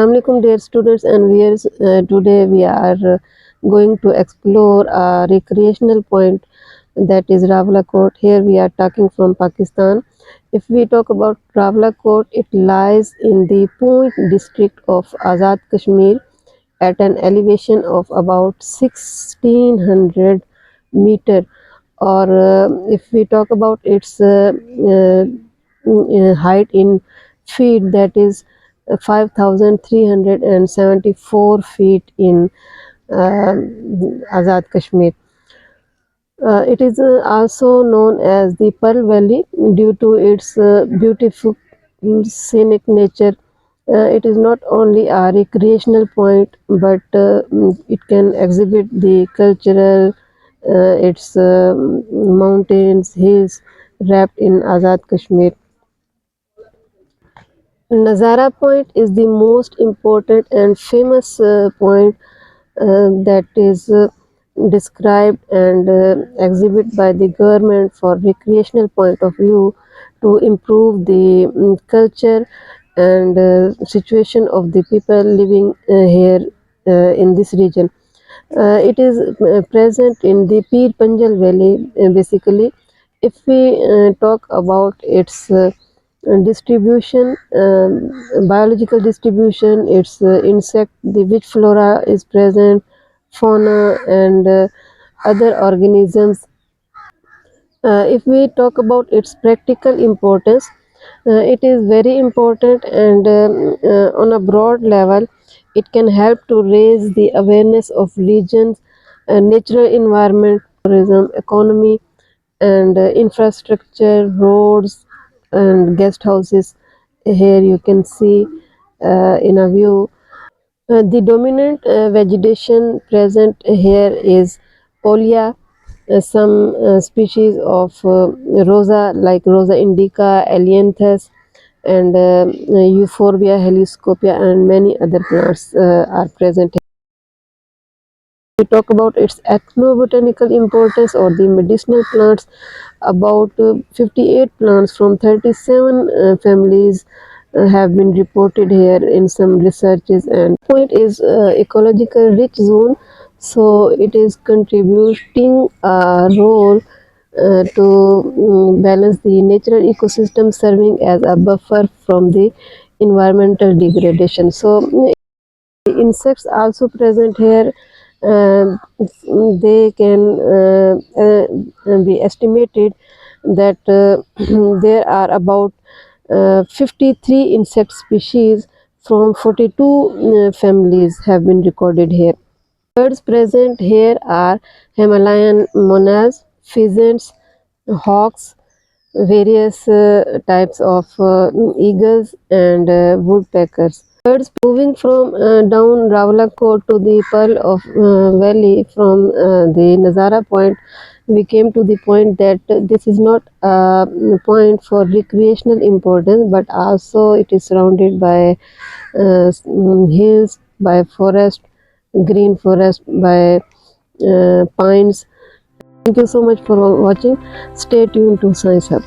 Assalamualaikum dear students and viewers. Today we are going to explore a recreational point, that is Rawalakot. Here we are talking from Pakistan. If we talk about Rawalakot, it lies in the Poonch district of Azad Kashmir at an elevation of about 1600 meter, or if we talk about its height in feet, that is 5374 feet in Azad Kashmir. It is also known as the Pearl Valley due to its beautiful scenic nature. It is not only a recreational point, but it can exhibit the cultural, its mountains, hills wrapped in Azad Kashmir. Nazara Point is the most important and famous point that is described and exhibited by the government for recreational point of view to improve the culture and situation of the people living here in this region. It is present in the Pir Panjal Valley. Basically, if we talk about its distribution, biological distribution, its insect, the which flora is present, fauna, and other organisms. If we talk about its practical importance, it is very important, and on a broad level it can help to raise the awareness of regions, natural environment, tourism, economy, and infrastructure, roads and guest houses. Here you can see in a view. The dominant vegetation present here is Polia, some species of Rosa like Rosa indica, Elianthus, and Euphorbia heliscopia, and many other plants are present. We talk about its ethnobotanical importance or the medicinal plants. About 58 plants from 37 families have been reported here in some researches, and point is ecological rich zone, so it is contributing a role to balance the natural ecosystem, serving as a buffer from the environmental degradation. So insects also present here. They can be estimated that there are about 53 insect species from 42 families have been recorded here. Birds present here are Himalayan monarchs, pheasants, hawks, various types of eagles, and woodpeckers. Birds moving from down Rawalakot to the Pearl of Valley from the Nazara point, we came to the point that this is not a point for recreational importance, but also it is surrounded by hills, by forest, green forest, by pines. Thank you so much for watching. Stay tuned to Science Hub.